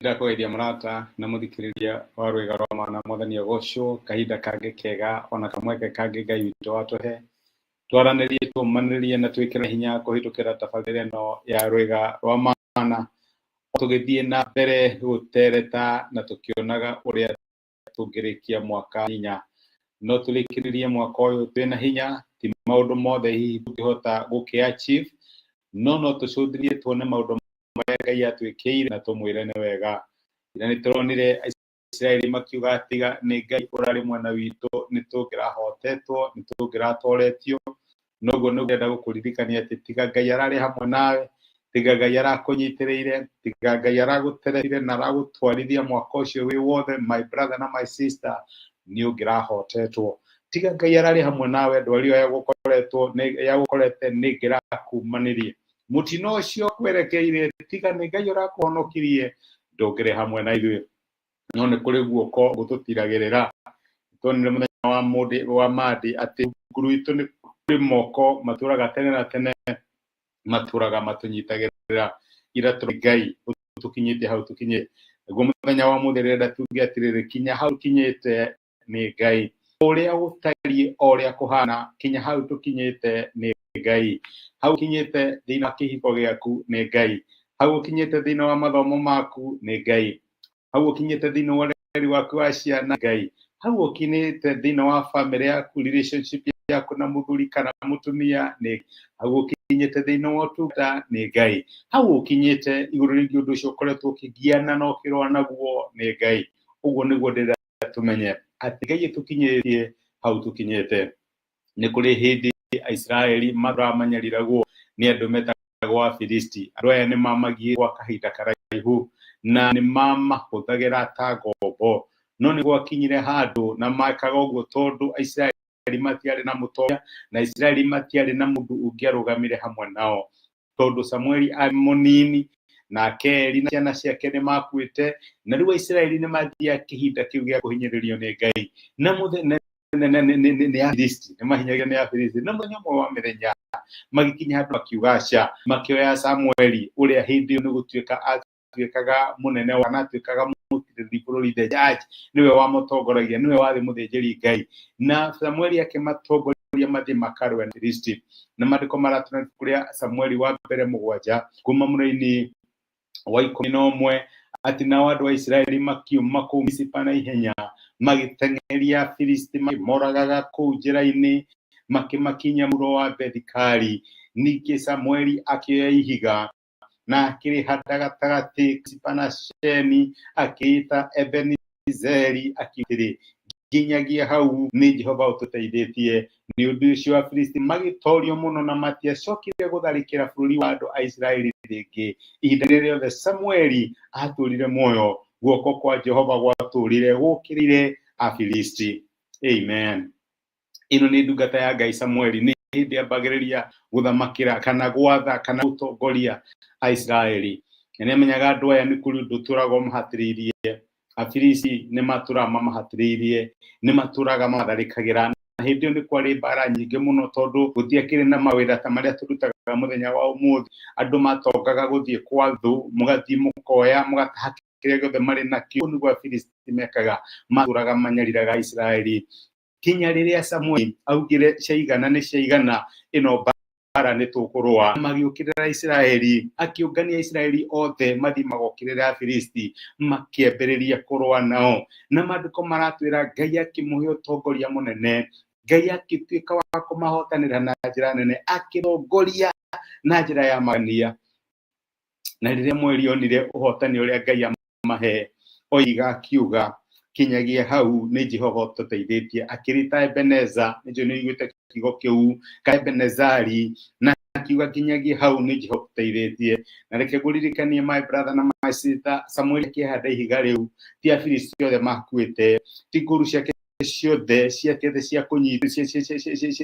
Ndakwedia murata na muthikiriria wa rwiga rwa mana mwathani agocwo kahinda kangi kega ona kamweke kangi Ngai witũ atũhe twaranirie tũmanĩrĩrie na twĩkĩre hinya kũhĩtũkĩra tabarĩra ĩno ya rwiga rwa mana tũgĩthiĩ na mbere gũtereta na tũkĩonaga ũrĩa tũngĩrĩkia mwaka hinya no tũrĩkĩrĩrie mwaka ũyũ twĩna hinya ti maũndũ mothe hihi tũngĩhota gũkĩ-achieve no tũcũthĩrie tuone maũndũ marĩa Ngai atwĩkĩire na tũmwĩre nĩ wega. Ira nĩ tũronire Isiraeli makiuga tiga nĩ Ngai ũrarĩ mwena witũ nĩ tũngĩrahotetwo nĩ tũngĩratoretio noguo nĩ ngwenda gũkũririkania atĩ tiga Ngai ararĩ hamwe nawe, tiga Ngai arakũnyitĩrĩire, tiga Ngai aragũtereire na aragũtwarithia mwaka ũcio wĩ wothe, my brother na my sister, nĩ ũngĩrahotetwo. Tiga Ngai ararĩ hamwe nawe, ndwari ĩyo yagũkorete nĩ ĩngĩrakumanĩria. Mutino ũcio kwerekeire tiga nĩ Ngai ũrakũhonokirie ndũngĩrĩ hamwe na ithuĩ, no nĩ kũrĩ guoko gũtũtiragĩrĩra. Tuonire mũthenya wa mandi atĩ nguru itũ nĩ kũrĩ moko matũraga tene na tene, matũraga matũnyitagĩrĩra. Ira tũrĩ Ngai ũtũkinyĩtie hau tũkinyĩte, naguo mũthenya wa mũthĩ rĩrenda tuge atĩrĩrĩ, kinya hau tũkinyĩte nĩ Ngai. Ũrĩa gũtariĩ o ũrĩa kũhana, kinya hau tũkinyĩte nĩ Ngai. Hau kinyĩte thĩinĩ wa kĩhiko gĩaku nĩ Ngai. Hau kinyĩte thĩinĩ wa mathomo maku nĩ Ngai. Hau kinyĩte thĩinĩ wa ũreri waku wa ciana Ngai. Hau kinyĩte thĩinĩ wa family yaku, relationship yaku na mũthuri kana mũtumia nĩ. Hau kinyĩte thĩinĩ wa ũtungata nĩ Ngai. Hau kinyĩte igũrũ rĩgiĩ ũndũ ũcio ũkoretwo ũkĩgiana na ũkĩrũa naguo nĩ Ngai. Ũguo nĩguo ndĩrenda tũmenye atĩ Ngai tũkinyĩtie hau tũkinyĩte. Nĩ kũrĩ hĩndĩ Aisiraeli maramanyariraguo nĩ andũ metagwo Afilisti. Andũ aya nĩ mamagiĩ gwa kahinda karaihu na nĩ mamahũthagĩra ta ngombo, no nĩ gwakinyire handũ na mekaga ũguo tondũ Aisiraeli matiarĩ na mũtongoria na Aisiraeli matiarĩ na mũndũ ũngĩarũgamire hamwe nao, tondũ Samueli arĩ mũnini nake Eli na ciana ciake nĩ makuĩte, na rĩu Aisiraeli nĩ mathiaga kĩhinda kĩu gĩa kũhinyĩrĩrio nĩ Ngai na nĩ Afilisti, nĩ mahinyagĩrĩrio nĩ Afilisti. Na mũthenya ũmwe wa mĩthenya magĩkinya handũ makiuga aca, makĩoya Samueli ũrĩa hĩndĩ ĩyo nĩ gũtuĩka atuĩkaga mũnene wa na atuĩkaga mũtirĩrĩri bũrũri, the judge, nĩwe wamũtongoragia, nĩwe warĩ mũthĩnjĩri Ngai, na Samueli akĩmatongoria mathiĩ makarũe na Afilisti. Na maandĩko maratũra kũrĩa Samueli wa mbere 7 kuma mũraini wa 11 atĩ nao andũ a Isiraeli makiuma kũu Misipa na ihenya magĩteng'eria Afilisti moragaga kũu njĩra-inĩ makĩmakinya mũro wa Bethikari. Ningĩ Samueli akĩoya ihiga na akĩrĩhanda gatagatĩ Misipa na Sheni akĩita Ebenezeri akĩrĩ nginyagia hau nĩ Jehova ũtũteithĩtie. Nĩ ũndũ ũcio Afilisti magĩtorio mũno na matiacokire gũtharĩkĩra bũrũri wa andũ a Isiraeli rĩngĩ. Ihinda rĩothe Samueli atũrire muoyo, guoko kwa Jehova gwatũrire gũkĩrĩire Afilisti. Amen. Ĩno nĩ ndungata ya Ngai Samueli, nĩ hĩndĩ ambagĩrĩria gũthamakĩra kana gwatha kana gũtongoria Aisiraeli. Na nĩ amenyaga andũ aya nĩ kũrĩ ũndũ ũtũraga mahatĩrĩirie. Afilisti nĩ matũraga mamahatĩrĩirie, nĩ matũraga matharĩkagĩra. Na hĩndĩ ĩyo nĩ kwarĩ mbara nyingĩ mũno tondũ gũtiakĩrĩ na mawĩra ta marĩa tũrutaga mũthenya wa ũmũthĩ. Andũ matongaga gũthiĩ kwa thũ, mũgathiĩ mũkoya mũgataha kĩrĩa gĩothe marĩ nakĩo. Ũguo nĩguo Afilisti mekaga, matũraga manyariraga Isiraeli. Kinya rĩrĩa Samueli augire ciaigana nĩ ciaigana, ĩno mbara nĩ tũkũrũa, magĩũkĩrĩra Isiraeli, akĩũngania Isiraeli othe mathiĩ magokĩrĩra Afilisti, makĩambĩrĩria kũrũa nao. Na maandĩko maratwĩra Ngai akĩmũhe ũtongoria mũnene, Ngai akĩtuĩka wa kũmahotanĩra na njĩra nene, akĩrongoria na njĩra ya magania. Na rĩrĩa mweri onire ũhotani ũrĩa Ngai amahe, oiga akiuga kinyagia hau nĩ Jehova ũtũteithĩtie, akĩrita Ebeneza, nĩnjũ nĩ iguĩte kiugo kĩu ka Ebenezari, na akiuga kinyagia hau nĩ Jehova ũtũteithĩtie. Na reke ngũririkanie my brother na my sister, Samueli akĩhanda ihiga rĩu, ti Afilisti othe makuĩte, ti ngũru ciake ciothe cia kũnyita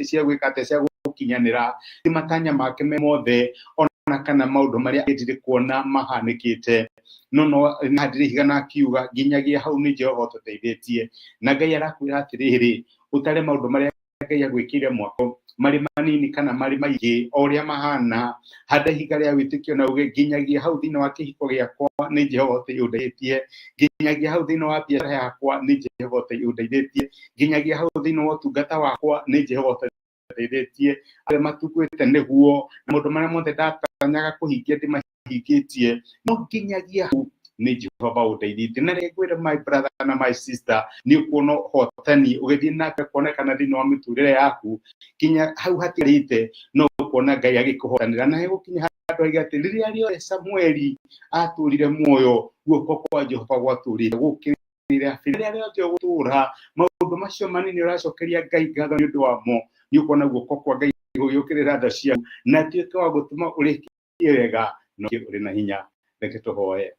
cia gwĩka atĩ cia gũkinyanĩra, ti matanya make mothe ona kana maũndũ marĩa endire kuona mahanĩkĩte, no handire ihiga na akiuga nginyagia hau nĩ Jehova ũtũteithĩtie. Na Ngai arakwĩra atĩrĩrĩ, ũtare maũndũ marĩa Ngai agwikire mwako marĩ manini kana marĩ maingĩ o ũrĩa mahana handa ihiga rĩa wĩtĩkio na uge nginyagia hau thĩinĩ wa kĩhiko gĩakwa nĩ Jehova ũndeithĩtie, nginyagia hau thĩinĩ wa biacara yakwa nĩ Jehova ũndeithĩtie, nginyagia hau thĩinĩ wa ũtungata wakwa nĩ Jehova ũndeithĩtie, arĩa matukwĩte nĩguo na maũndũ marĩa mothe ndatanyaga kũhingia ndĩmahingĩtie, no nginyagia hau nĩ Jehova ũndeithĩtie. Na rĩngwĩre my brother na my sister, nĩ ũkuona ũhotani ũgĩthiĩ na mbere kuonekana thĩinĩ wa mĩtũrĩre yaku, nginya hau hatigarĩte no ũkuona Ngai agĩkũhotanĩra. Na hegũkinya handũ oiga atĩ rĩrĩa rĩothe Samueli atũrire muoyo guoko kwa Jehova gwatũrire gũkĩrĩra rĩrĩa rĩothe ũgũtũra maũndũ macio manini ũracokeria Ngai ngatho nĩ ũndũ wamo, nĩ ũkuona guoko kwa Ngai gũgĩũkĩrĩra tha ciaku na tuĩke wa gũtũma ũrĩkie wega no ũrĩ na hinya. Reke tũhoe.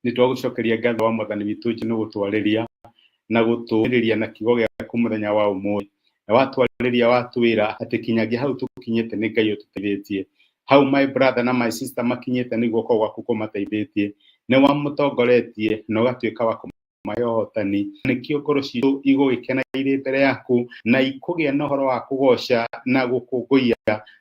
Nĩ twagũcokeria ngatho wa Mwathani witũ Jesũ nĩ gũtwarĩria na gũtũũrĩria na kiugo gĩaku mũthenya wa ũmũthĩ, na watwarĩria watwĩra atĩ kinyagia hau tũkinyĩte nĩ Ngai ũtũteithĩtie, hau my brother na my sister makinyĩte nĩ guoko gwaku kũmateithĩtie, nĩ wamũtongoretie na ũgatuĩka wa kũmahe ũhotani, nĩkĩo ngoro citũ igũgĩkena irĩ mbere yaku na ikũgĩa na ũhoro wa kũgoca na gũkũngũiya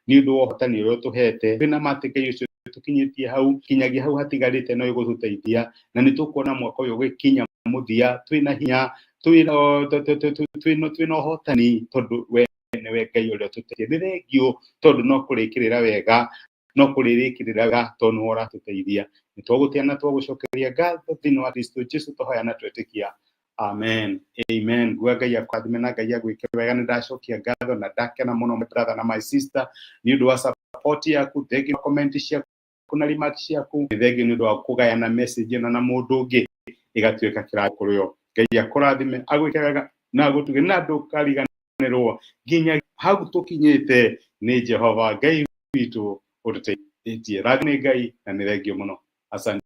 nĩ ũndũ wa ũhotani ũrĩa ũtũhete. Twĩna ma atĩ Ngai ũcio tukinyĩtie hau kinyagia hau hatigarĩte no igũtũteithia, na nĩ tũkuona mwaka ũyũ ũgĩkinya mũthia twĩna hinya, twĩna ũhotani tondũ we nĩwe Ngai ũrĩa ũtũteithĩtie. Nĩ thengio tondũ no kũrĩkĩrĩra wega, no kũrĩrĩkĩrĩra wega tondũ nĩwe ũratũteithia. Nĩ twagũtĩa na twagũcokeria ngatho thĩinĩ wa Kristo Jesũ tũhoya na twetĩkia, amen, amen. Ngua Ngai akũrathime na Ngai agwĩke wega. Nĩ ndacokia ngatho na ndakena mũno my brother na my sister nĩ ũndũ wa support yaku, thengi wa comment ciaku na remark ciaku, thengi nĩ ũndũ wa kũgayana message ĩno na mũndũ ũngĩ ĩgatuĩka kĩrathi kũrĩ o. Ngai akũrathime agwĩke wega na agũtuge na ndũkariganĩrwo nginya hau tũkinyĩte nĩ Jehova Ngai witũ ũtũteithĩtie. Rathimwo nĩ Ngai na nĩ thengio mũno. Asante.